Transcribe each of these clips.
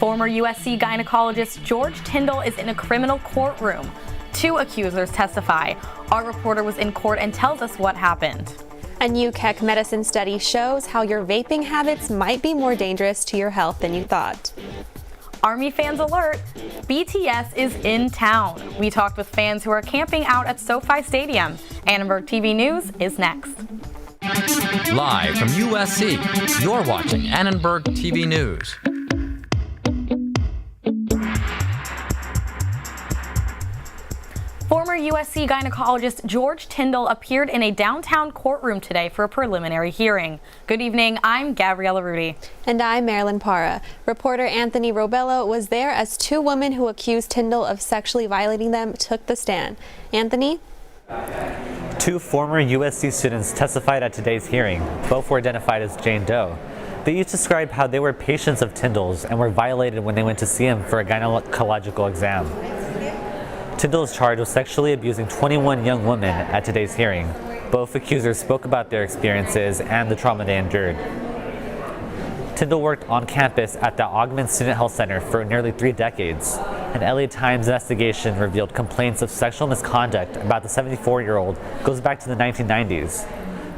Former USC gynecologist George Tyndall is in a criminal courtroom. 2 accusers testify. Our reporter was in court and tells us what happened. A new Keck Medicine study shows how your vaping habits might be more dangerous to your health than you thought. Army fans alert! BTS is in town. We talked with fans who are camping out at Sofi Stadium. Annenberg TV News is next. Live from USC, you're watching Annenberg TV News. Former USC gynecologist George Tyndall appeared in a downtown courtroom today for a preliminary hearing. Good evening, I'm Gabriella Rudy. And I'm Marilyn Parra. Reporter Anthony Robello was there as 2 women who accused Tyndall of sexually violating them took the stand. Anthony? 2 former USC students testified at today's hearing. Both were identified as Jane Doe. They each described how they were patients of Tyndall's and were violated when they went to see him for a gynecological exam. Tyndall is charged with sexually abusing 21 young women at today's hearing. Both accusers spoke about their experiences and the trauma they endured. Tyndall worked on campus at the Augment Student Health Center for nearly 3 decades. An LA Times investigation revealed complaints of sexual misconduct about the 74-year-old goes back to the 1990s.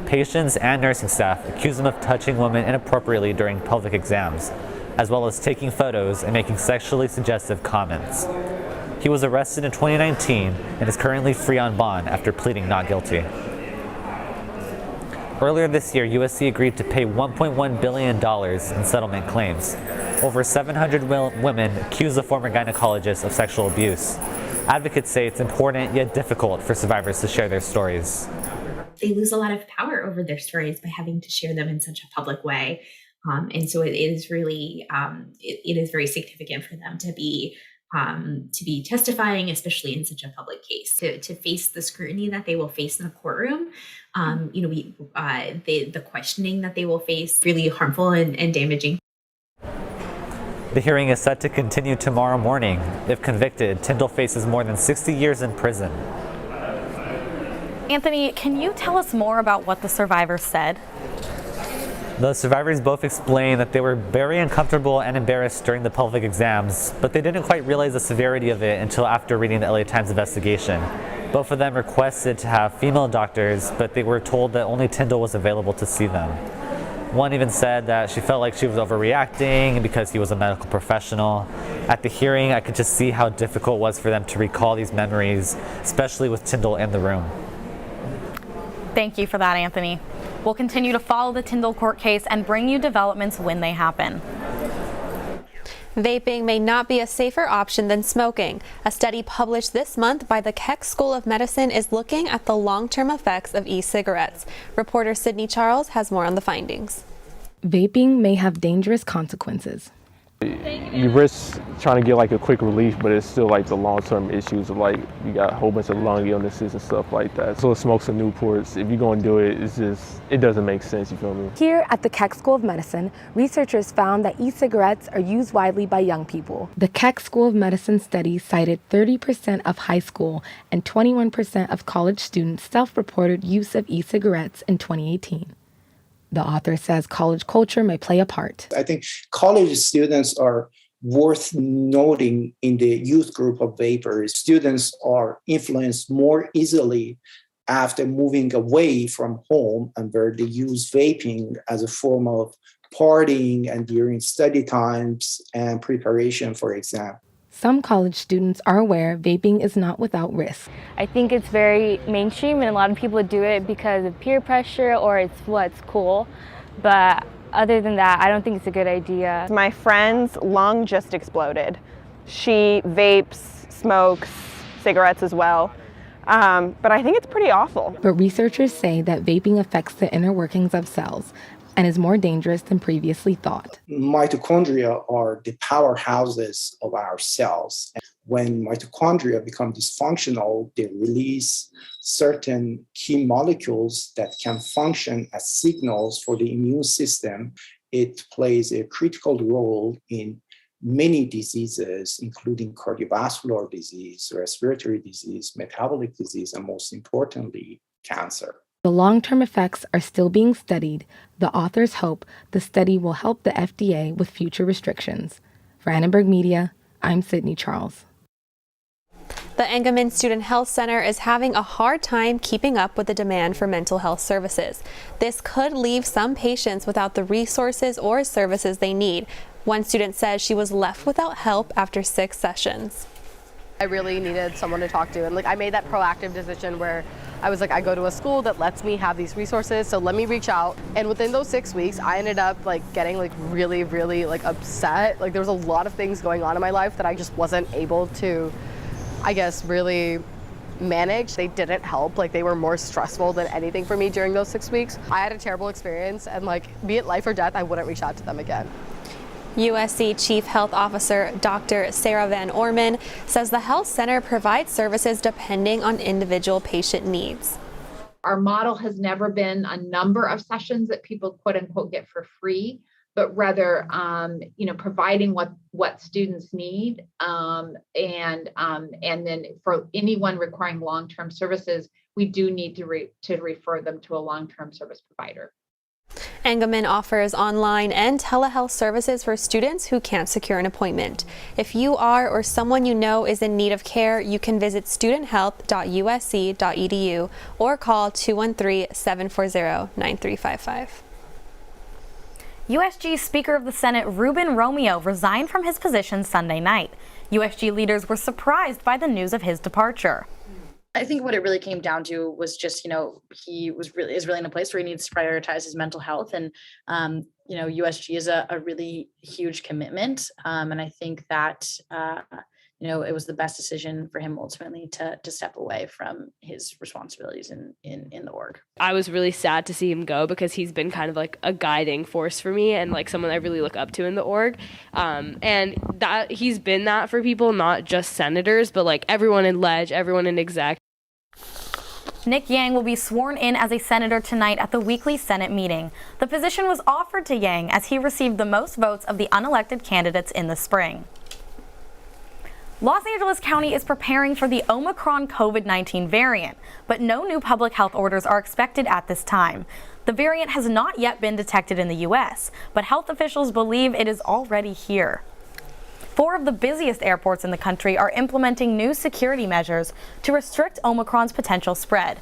Patients and nursing staff accused him of touching women inappropriately during pelvic exams, as well as taking photos and making sexually suggestive comments. He was arrested in 2019 and is currently free on bond after pleading not guilty. Earlier this year, USC agreed to pay $1.1 billion in settlement claims. Over 700 women accuse the former gynecologist of sexual abuse. Advocates say it's important yet difficult for survivors to share their stories. They lose a lot of power over their stories by having to share them in such a public way. And so it is really, it is very significant for them to be testifying, especially in such a public case, to face the scrutiny that they will face in the courtroom. The questioning that they will face, really harmful and damaging. The hearing is set to continue tomorrow morning. If convicted, Tyndall faces more than 60 years in prison. Anthony, can you tell us more about what the survivors said? The survivors both explained that they were very uncomfortable and embarrassed during the pelvic exams, but they didn't quite realize the severity of it until after reading the LA Times investigation. Both of them requested to have female doctors, but they were told that only Tyndall was available to see them. One even said that she felt like she was overreacting because he was a medical professional. At the hearing, I could just see how difficult it was for them to recall these memories, especially with Tyndall in the room. Thank you for that, Anthony. We'll continue to follow the Tyndall court case and bring you developments when they happen. Vaping may not be a safer option than smoking. A study published this month by the Keck School of Medicine is looking at the long-term effects of e-cigarettes. Reporter Sydney Charles has more on the findings. Vaping may have dangerous consequences. You risk trying to get like a quick relief, but it's still like the long-term issues of like you got a whole bunch of lung illnesses and stuff like that. So smokes and Newports, if you're going to do it, it doesn't make sense, you feel me? Here at the Keck School of Medicine, researchers found that e-cigarettes are used widely by young people. The Keck School of Medicine study cited 30% of high school and 21% of college students self-reported use of e-cigarettes in 2018. The author says college culture may play a part. I think college students are worth noting in the youth group of vapers. Students are influenced more easily after moving away from home and where they use vaping as a form of partying and during study times and preparation for exam. Some college students are aware vaping is not without risk. I think it's very mainstream and a lot of people do it because of peer pressure or it's what's cool. But other than that, I don't think it's a good idea. My friend's lung just exploded. She vapes, smokes, cigarettes as well. But I think it's pretty awful. But researchers say that vaping affects the inner workings of cells and is more dangerous than previously thought. Mitochondria are the powerhouses of our cells. When mitochondria become dysfunctional, they release certain key molecules that can function as signals for the immune system. It plays a critical role in many diseases, including cardiovascular disease, respiratory disease, metabolic disease, and most importantly, cancer. The long-term effects are still being studied. The authors hope the study will help the FDA with future restrictions. For Annenberg Media, I'm Sydney Charles. The Engelman Student Health Center is having a hard time keeping up with the demand for mental health services. This could leave some patients without the resources or services they need. One student says she was left without help after 6 sessions. I really needed someone to talk to, and I made that proactive decision where I was like, I go to a school that lets me have these resources, so let me reach out. And within those 6 weeks, I ended up getting really upset. There was a lot of things going on in my life that I just wasn't able to, I guess, really manage. They didn't help. They were more stressful than anything for me during those 6 weeks. I had a terrible experience, and be it life or death, I wouldn't reach out to them again. USC Chief Health Officer Dr. Sarah Van Orman says the health center provides services depending on individual patient needs. Our model has never been a number of sessions that people quote unquote get for free, but rather, providing what students need, and then for anyone requiring long-term services, we do need to refer them to a long-term service provider. Engelman offers online and telehealth services for students who can't secure an appointment. If you are or someone you know is in need of care, you can visit studenthealth.usc.edu or call 213-740-9355. USG Speaker of the Senate Ruben Romeo resigned from his position Sunday night. USG leaders were surprised by the news of his departure. I think what it really came down to was just, he is really in a place where he needs to prioritize his mental health. And, USG is a really huge commitment. And I think that, it was the best decision for him ultimately to step away from his responsibilities in the org. I was really sad to see him go because he's been kind of a guiding force for me and someone I really look up to in the org. And that he's been that for people, not just senators, but everyone in Leg, everyone in exec. Nick Yang will be sworn in as a senator tonight at the weekly Senate meeting. The position was offered to Yang as he received the most votes of the unelected candidates in the spring. Los Angeles County is preparing for the Omicron COVID-19 variant, but no new public health orders are expected at this time. The variant has not yet been detected in the U.S., but health officials believe it is already here. 4 of the busiest airports in the country are implementing new security measures to restrict Omicron's potential spread.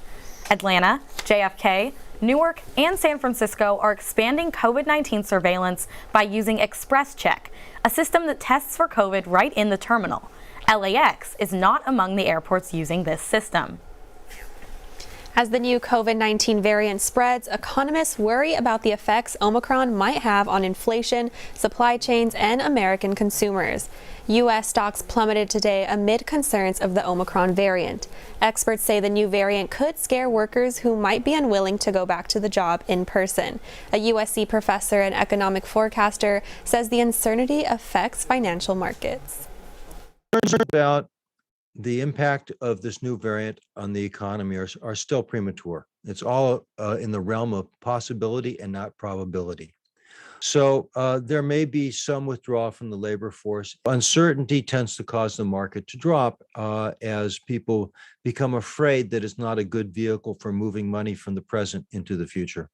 Atlanta, JFK, Newark, and San Francisco are expanding COVID-19 surveillance by using Express Check, a system that tests for COVID right in the terminal. LAX is not among the airports using this system. As the new COVID-19 variant spreads, economists worry about the effects Omicron might have on inflation, supply chains, and American consumers. U.S. stocks plummeted today amid concerns of the Omicron variant. Experts say the new variant could scare workers who might be unwilling to go back to the job in person. A USC professor and economic forecaster says the uncertainty affects financial markets. About the impact of this new variant on the economy are still premature. It's all in the realm of possibility and not probability. So there may be some withdrawal from the labor force. Uncertainty tends to cause the market to drop as people become afraid that it's not a good vehicle for moving money from the present into the future.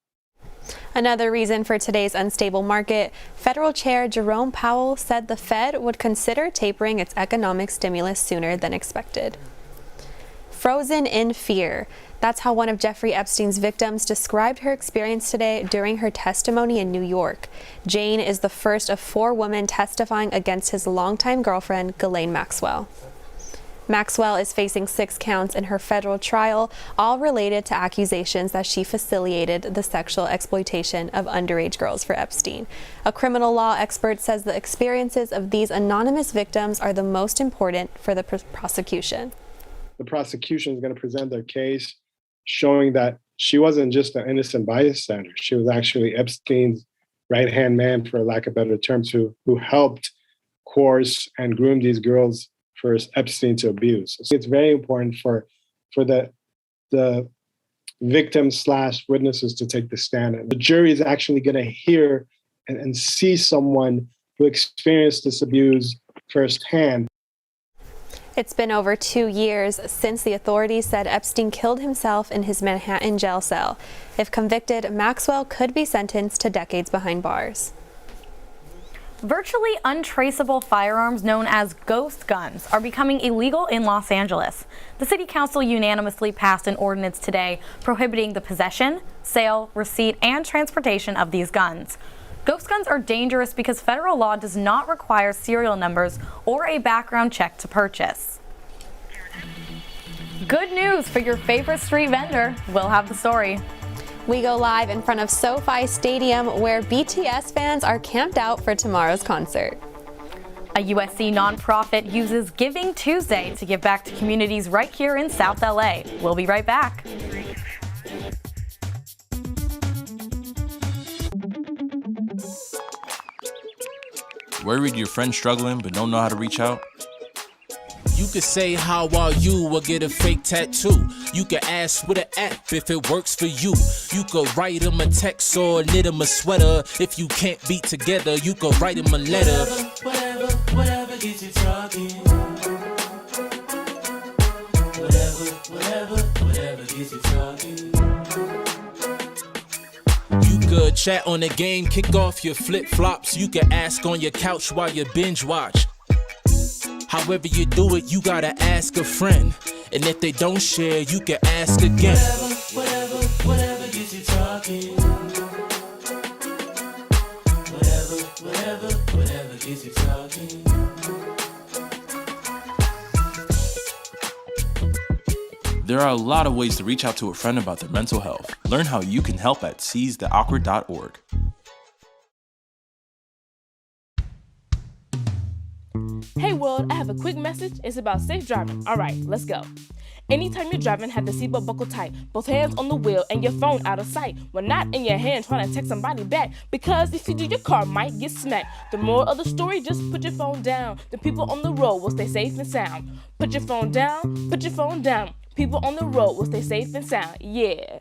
Another reason for today's unstable market, Federal Chair Jerome Powell said the Fed would consider tapering its economic stimulus sooner than expected. Frozen in fear. That's how one of Jeffrey Epstein's victims described her experience today during her testimony in New York. Jane is the first of 4 women testifying against his longtime girlfriend, Ghislaine Maxwell. Maxwell is facing 6 counts in her federal trial, all related to accusations that she facilitated the sexual exploitation of underage girls for Epstein. A criminal law expert says the experiences of these anonymous victims are the most important for the prosecution. The prosecution is going to present their case showing that she wasn't just an innocent bystander. She was actually Epstein's right-hand man, for lack of better terms, who helped coerce and groom these girls for Epstein to abuse. So it's very important for the victims/witnesses to take the stand. And the jury is actually going to hear and see someone who experienced this abuse firsthand. It's been over 2 years since the authorities said Epstein killed himself in his Manhattan jail cell. If convicted, Maxwell could be sentenced to decades behind bars. Virtually untraceable firearms known as ghost guns are becoming illegal in Los Angeles. The City Council unanimously passed an ordinance today prohibiting the possession, sale, receipt, and transportation of these guns. Ghost guns are dangerous because federal law does not require serial numbers or a background check to purchase. Good news for your favorite street vendor. We'll have the story. We go live in front of Sofi Stadium, where BTS fans are camped out for tomorrow's concert. A USC nonprofit uses Giving Tuesday to give back to communities right here in South LA. We'll be right back. Worried your friend's struggling but don't know how to reach out? You could say, how are you, or get a fake tattoo. You could ask with an app if it works for you. You could write them a text or knit them a sweater. If you can't be together, you could write them a letter. Whatever gets you talking. Whatever gets you talking. You could chat on the game, kick off your flip-flops. You could ask on your couch while you binge watch. However you do it, you gotta ask a friend. And if they don't share, you can ask again. Whatever gets you talking. Whatever gets you talking. There are a lot of ways to reach out to a friend about their mental health. Learn how you can help at seizetheawkward.org. Hey world, I have a quick message. It's about safe driving. All right, let's go. Anytime you're driving, have the seatbelt buckled tight. Both hands on the wheel and your phone out of sight. When not in your hand, trying to text somebody back. Because if you do, your car might get smacked. The moral of the story, just put your phone down. The people on the road will stay safe and sound. Put your phone down, put your phone down. People on the road will stay safe and sound. Yeah.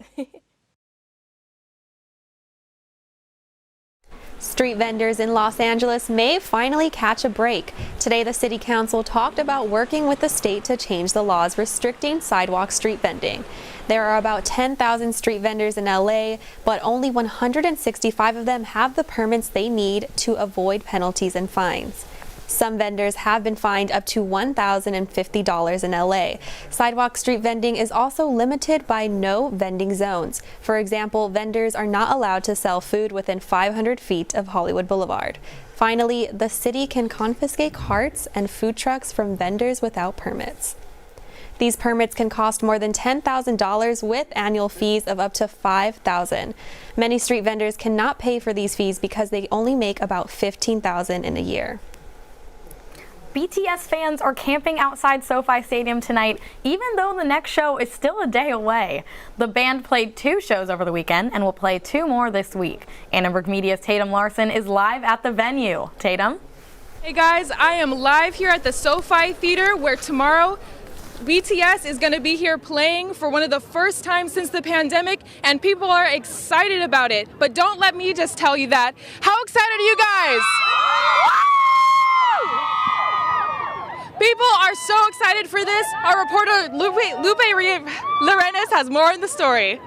Street vendors in Los Angeles may finally catch a break. Today, the City Council talked about working with the state to change the laws restricting sidewalk street vending. There are about 10,000 street vendors in LA, but only 165 of them have the permits they need to avoid penalties and fines. Some vendors have been fined up to $1,050 in LA. Sidewalk street vending is also limited by no vending zones. For example, vendors are not allowed to sell food within 500 feet of Hollywood Boulevard. Finally, the city can confiscate carts and food trucks from vendors without permits. These permits can cost more than $10,000 with annual fees of up to $5,000. Many street vendors cannot pay for these fees because they only make about $15,000 in a year. BTS fans are camping outside SoFi Stadium tonight, even though the next show is still a day away. The band played 2 shows over the weekend and will play 2 more this week. Annenberg Media's Tatum Larson is live at the venue. Tatum? Hey guys, I am live here at the SoFi Theater, where tomorrow BTS is going to be here playing for one of the first times since the pandemic, and people are excited about it. But don't let me just tell you that. How excited are you guys? People are so excited for this. Our reporter Lupe Lorenes has more in the story.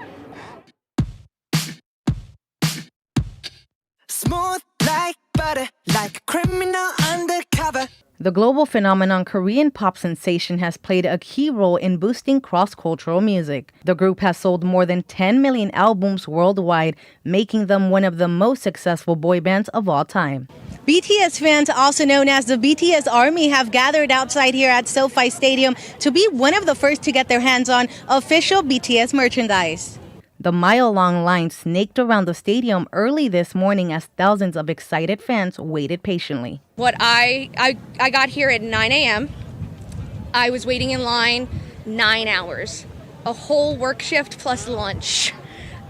Smooth like butter, like a criminal undercover. The global phenomenon Korean pop sensation has played a key role in boosting cross-cultural music. The group has sold more than 10 million albums worldwide, making them one of the most successful boy bands of all time. BTS fans, also known as the BTS Army, have gathered outside here at SoFi Stadium to be one of the first to get their hands on official BTS merchandise. The mile-long line snaked around the stadium early this morning as thousands of excited fans waited patiently. I got here at 9 a.m. I was waiting in line 9 hours. A whole work shift plus lunch.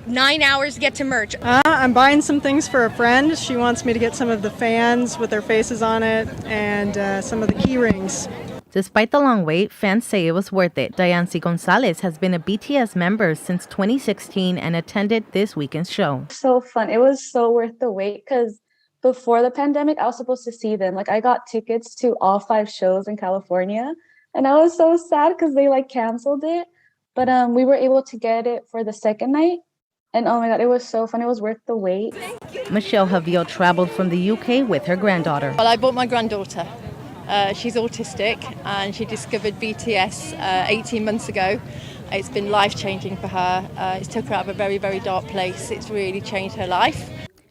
9 hours to get to merch. I'm buying some things for a friend. She wants me to get some of the fans with their faces on it and some of the key rings. Despite the long wait, fans say it was worth it. Diancy Gonzalez has been a BTS member since 2016 and attended this weekend's show. So fun. It was so worth the wait because before the pandemic, I was supposed to see them. I got tickets to all 5 shows in California, and I was so sad because they canceled it. But we were able to get it for the second night. And oh my God, it was so fun. It was worth the wait. Michelle Javier traveled from the UK with her granddaughter. Well, I brought my granddaughter. She's autistic and she discovered BTS 18 months ago. It's been life-changing for her. It's took her out of a very, very dark place. It's really changed her life.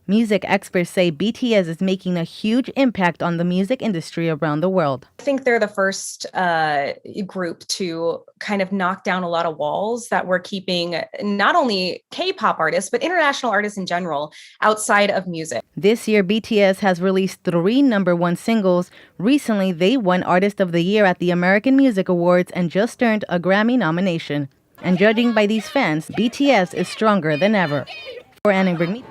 Music experts say BTS is making a huge impact on the music industry around the world. I think they're the first group to kind of knock down a lot of walls that were keeping not only K-pop artists, but international artists in general outside of music. This year, BTS has released 3 #1 singles. Recently, they won Artist of the Year at the American Music Awards and just earned a Grammy nomination. And judging by these fans, BTS is stronger than ever. For Annenberg TV.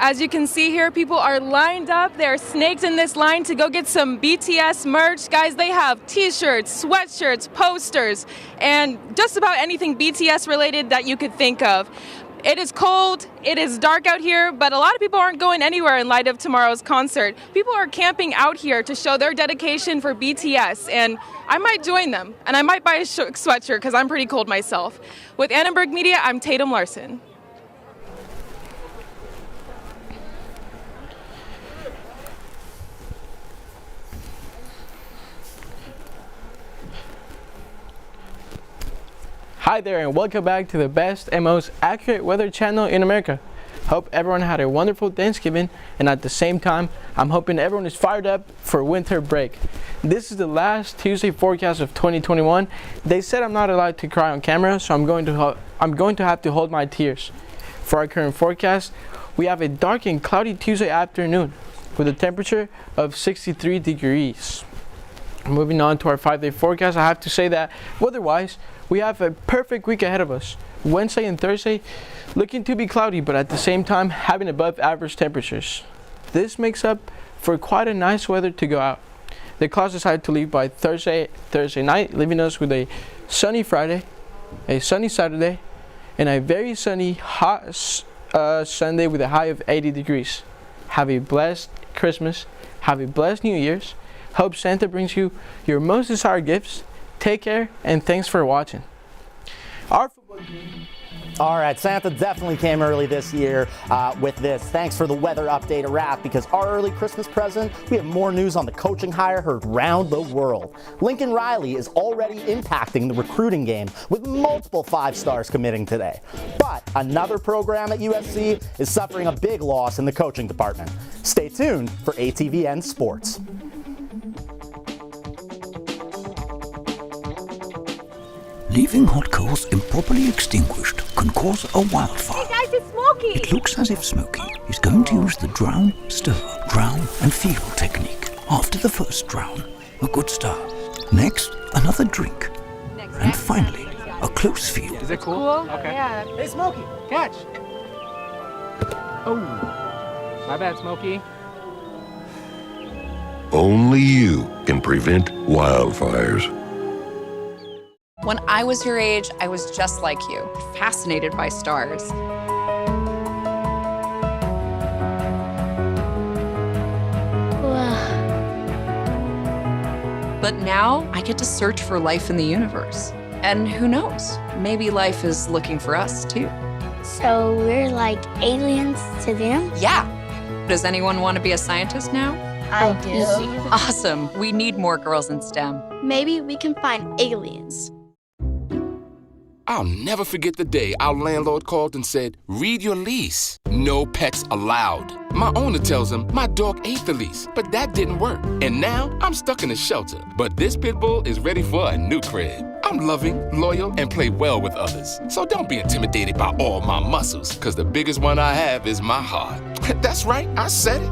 As you can see here, people are lined up. They're snaked in this line to go get some BTS merch. Guys, they have t-shirts, sweatshirts, posters, and just about anything BTS related that you could think of. It is cold, it is dark out here, but a lot of people aren't going anywhere in light of tomorrow's concert. People are camping out here to show their dedication for BTS, and I might join them, and I might buy a sweatshirt because I'm pretty cold myself. With Annenberg Media, I'm Tatum Larson. Hi there and welcome back to the best and most accurate weather channel in America. Hope everyone had a wonderful Thanksgiving, and at the same time, I'm hoping everyone is fired up for winter break. This is the last Tuesday forecast of 2021. They said I'm not allowed to cry on camera, so I'm going to have to hold my tears. For our current forecast, we have a dark and cloudy Tuesday afternoon with a temperature of 63 degrees. Moving on to our 5-day forecast, I have to say that weather-wise, we have a perfect week ahead of us. Wednesday and Thursday looking to be cloudy, but at the same time having above average temperatures. This makes up for quite a nice weather to go out. The clouds decided to leave by Thursday night, leaving us with a sunny Friday, a sunny Saturday, and a very sunny, hot Sunday with a high of 80 degrees. Have a blessed Christmas. Have a blessed New Year's. Hope Santa brings you your most desired gifts. Take care, and thanks for watching. All right, Santa definitely came early this year with this. Thanks for the weather update, Arath, because our early Christmas present, we have more news on the coaching hire heard around the world. Lincoln Riley is already impacting the recruiting game with multiple 5-stars committing today. But another program at USC is suffering a big loss in the coaching department. Stay tuned for ATVN Sports. Leaving hot coals improperly extinguished can cause a wildfire. Hey guys, it's Smokey! It looks as if Smokey is going to use the drown, stir, drown and feel technique. After the first drown, a good start. Next, another drink. And finally, a close feel. Is it cool? Okay. Yeah. Hey, Smokey, catch! Oh, my bad, Smokey. Only you can prevent wildfires. When I was your age, I was just like you, fascinated by stars. But now I get to search for life in the universe. And who knows, maybe life is looking for us too. So we're like aliens to them? Yeah. Does anyone want to be a scientist now? I do. Awesome. We need more girls in STEM. Maybe we can find aliens. I'll never forget the day our landlord called and said, read your lease. No pets allowed. My owner tells him my dog ate the lease, but that didn't work. And now I'm stuck in a shelter. But this pit bull is ready for a new crib. I'm loving, loyal, and play well with others. So don't be intimidated by all my muscles, because the biggest one I have is my heart. That's right, I said it.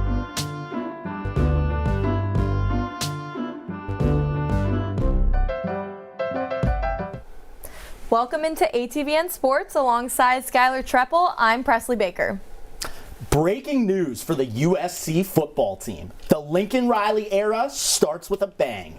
Welcome into ATVN Sports alongside Skylar Treppel. I'm Presley Baker. Breaking news for the USC football team. The Lincoln Riley era starts with a bang.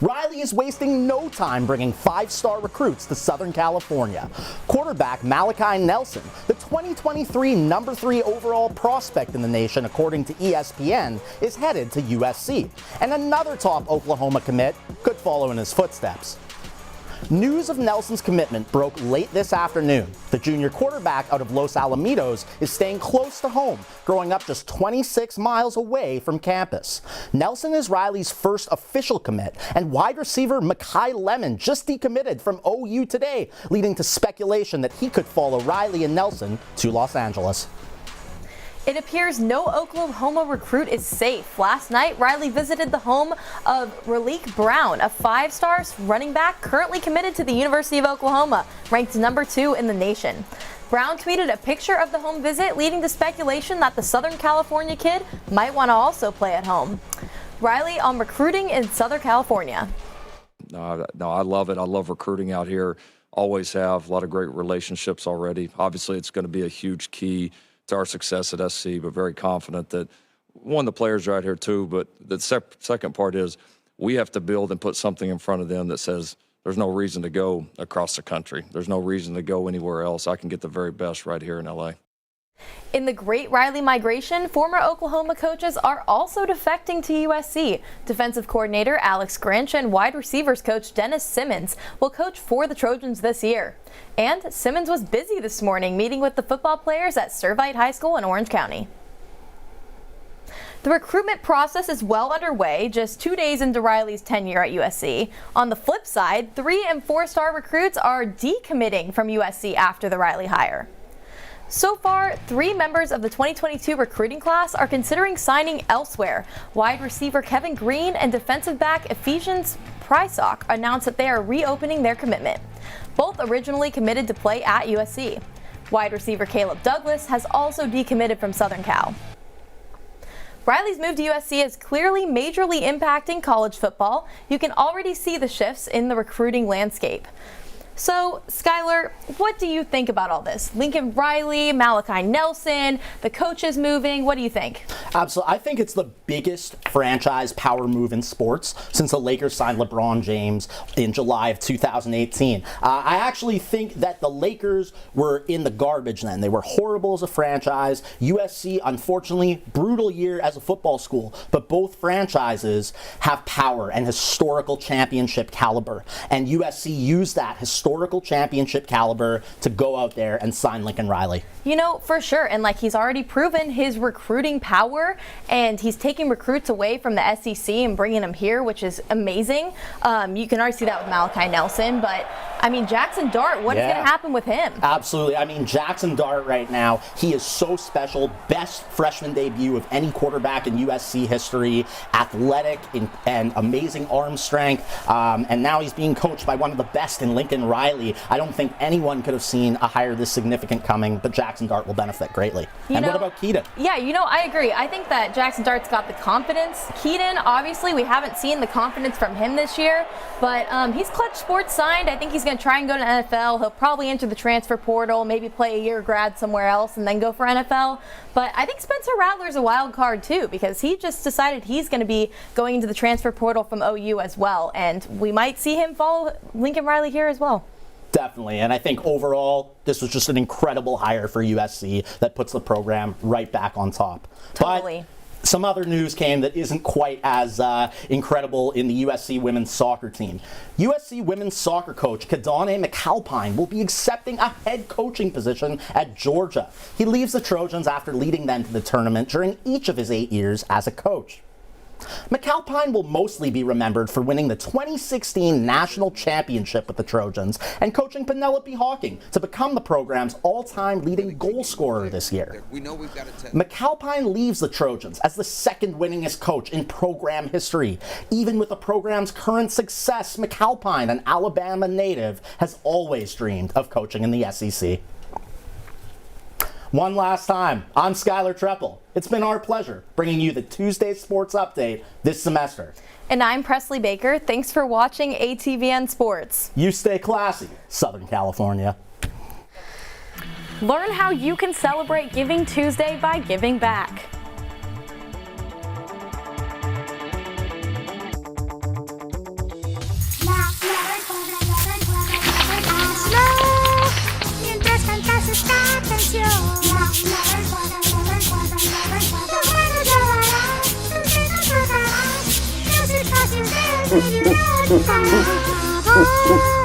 Riley is wasting no time bringing 5-star recruits to Southern California. Quarterback Malachi Nelson, the 2023 number 3 overall prospect in the nation according to ESPN, is headed to USC. And another top Oklahoma commit could follow in his footsteps. News of Nelson's commitment broke late this afternoon. The junior quarterback out of Los Alamitos is staying close to home, growing up just 26 miles away from campus. Nelson is Riley's first official commit, and wide receiver Mekhi Lemon just decommitted from OU today, leading to speculation that he could follow Riley and Nelson to Los Angeles. It appears no Oklahoma recruit is safe. Last night, Riley visited the home of Raleek Brown, a 5-star running back currently committed to the University of Oklahoma, ranked number 2 in the nation. Brown tweeted a picture of the home visit, leading to speculation that the Southern California kid might want to also play at home. Riley on recruiting in Southern California. No, I love it. I love recruiting out here. Always have a lot of great relationships already. Obviously, it's going to be a huge key to our success at SC, but very confident that, one, the players are out here too, but the second part is we have to build and put something in front of them that says there's no reason to go across the country. There's no reason to go anywhere else. I can get the very best right here in LA. In the Great Riley migration, former Oklahoma coaches are also defecting to USC. Defensive coordinator Alex Grinch and wide receivers coach Dennis Simmons will coach for the Trojans this year. And Simmons was busy this morning meeting with the football players at Servite High School in Orange County. The recruitment process is well underway, just 2 days into Riley's tenure at USC. On the flip side, 3- and 4-star recruits are decommitting from USC after the Riley hire. So far, 3 members of the 2022 recruiting class are considering signing elsewhere. Wide receiver Kevin Green and defensive back Ephesians Prysock announced that they are reopening their commitment. Both originally committed to play at USC. Wide receiver Caleb Douglas has also decommitted from Southern Cal. Riley's move to USC is clearly majorly impacting college football. You can already see the shifts in the recruiting landscape. So, Skylar, what do you think about all this? Lincoln Riley, Malachi Nelson, the coaches moving, what do you think? Absolutely. I think it's the biggest franchise power move in sports since the Lakers signed LeBron James in July of 2018. I actually think that the Lakers were in the garbage then. They were horrible as a franchise. USC, unfortunately, brutal year as a football school, but both franchises have power and historical championship caliber. And USC used that historical championship caliber to go out there and sign Lincoln Riley. You know, for sure. And he's already proven his recruiting power, and he's taking recruits away from the SEC and bringing them here, which is amazing. You can already see that with Malachi Nelson, but Jackson Dart, what is going to happen with him? Absolutely. Jackson Dart right now, he is so special. Best freshman debut of any quarterback in USC history. Athletic and amazing arm strength. And now he's being coached by one of the best in Lincoln Riley. I don't think anyone could have seen a hire this significant coming, but Jackson Dart will benefit greatly. What about Keaton? Yeah, I agree. I think that Jackson Dart's got the confidence. Keaton, obviously, we haven't seen the confidence from him this year, but he's Clutch Sports signed. I think he's going to try and go to NFL. He'll probably enter the transfer portal, maybe play a year grad somewhere else, and then go for NFL. But I think Spencer Rattler's a wild card, too, because he just decided he's going to be going into the transfer portal from OU as well, and we might see him follow Lincoln Riley here as well. Definitely, and I think overall, this was just an incredible hire for USC that puts the program right back on top. Totally. But some other news came that isn't quite as incredible in the USC women's soccer team. USC women's soccer coach Kadane McAlpine will be accepting a head coaching position at Georgia. He leaves the Trojans after leading them to the tournament during each of his 8 years as a coach. McAlpine will mostly be remembered for winning the 2016 national championship with the Trojans and coaching Penelope Hawking to become the program's all-time leading goal scorer this year. McAlpine leaves the Trojans as the second winningest coach in program history. Even with the program's current success, McAlpine, an Alabama native, has always dreamed of coaching in the SEC. One last time, I'm Skylar Treppel. It's been our pleasure bringing you the Tuesday Sports Update this semester. And I'm Presley Baker. Thanks for watching ATVN Sports. You stay classy, Southern California. Learn how you can celebrate Giving Tuesday by giving back.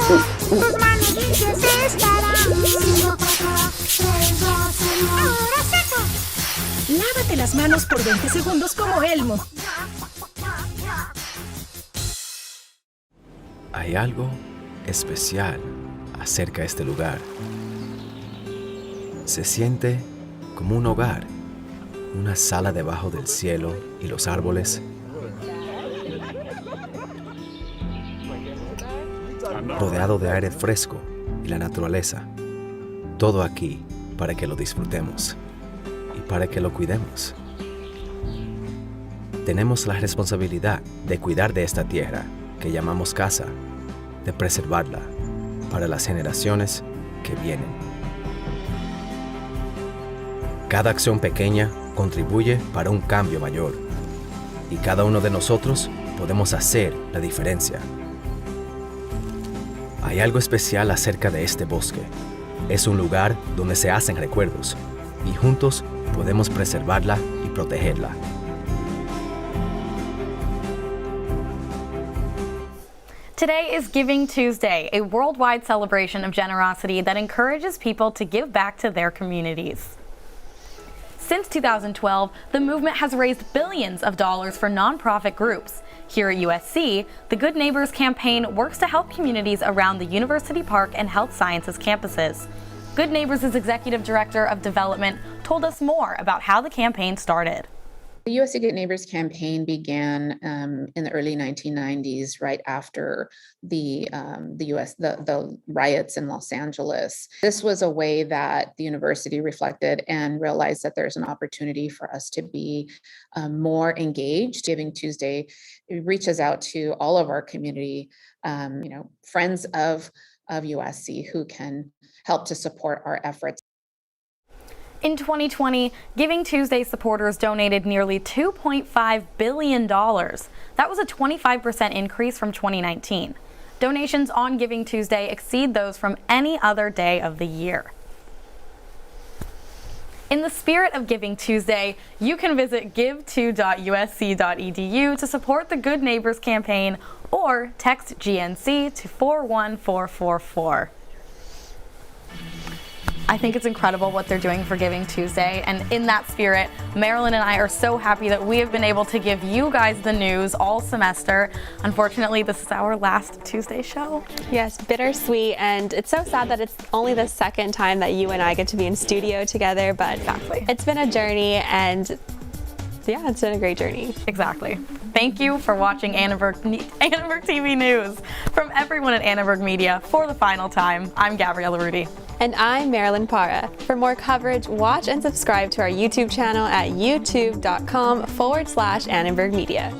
Tus manos limpias estarán. 5, 4, 3, 2, 1. Ahora seco. Lávate las manos por 20 segundos como Elmo. Hay algo especial acerca de este lugar. Se siente como un hogar, una sala debajo del cielo y los árboles. Rodeado de aire fresco y la naturaleza. Todo aquí para que lo disfrutemos y para que lo cuidemos. Tenemos la responsabilidad de cuidar de esta tierra que llamamos casa, de preservarla para las generaciones que vienen. Cada acción pequeña contribuye para un cambio mayor y cada uno de nosotros podemos hacer la diferencia. Hay algo especial acerca de este bosque. Es un lugar donde se hacen recuerdos y juntos podemos preservarla y protegerla. Today is Giving Tuesday, a worldwide celebration of generosity that encourages people to give back to their communities. Since 2012, the movement has raised billions of dollars for nonprofit groups. Here at USC, the Good Neighbors campaign works to help communities around the University Park and Health Sciences campuses. Good Neighbors' Executive Director of Development told us more about how the campaign started. The USC Good Neighbors campaign began in the early 1990s, right after the riots in Los Angeles. This was a way that the university reflected and realized that there's an opportunity for us to be more engaged. Giving Tuesday reaches out to all of our community, friends of USC who can help to support our efforts. In 2020, Giving Tuesday supporters donated nearly $2.5 billion. That was a 25% increase from 2019. Donations on Giving Tuesday exceed those from any other day of the year. In the spirit of Giving Tuesday, you can visit give2.usc.edu to support the Good Neighbors campaign or text GNC to 41444. I think it's incredible what they're doing for Giving Tuesday, and in that spirit, Marilyn and I are so happy that we have been able to give you guys the news all semester. Unfortunately, this is our last Tuesday show. Yes, bittersweet, and it's so sad that it's only the second time that you and I get to be in studio together, but exactly. It's been a journey, and yeah, it's been a great journey. Exactly. Thank you for watching Annenberg TV News. From everyone at Annenberg Media, for the final time, I'm Gabriella Rudy. And I'm Marilyn Parra. For more coverage, watch and subscribe to our YouTube channel at youtube.com/Annenberg Media.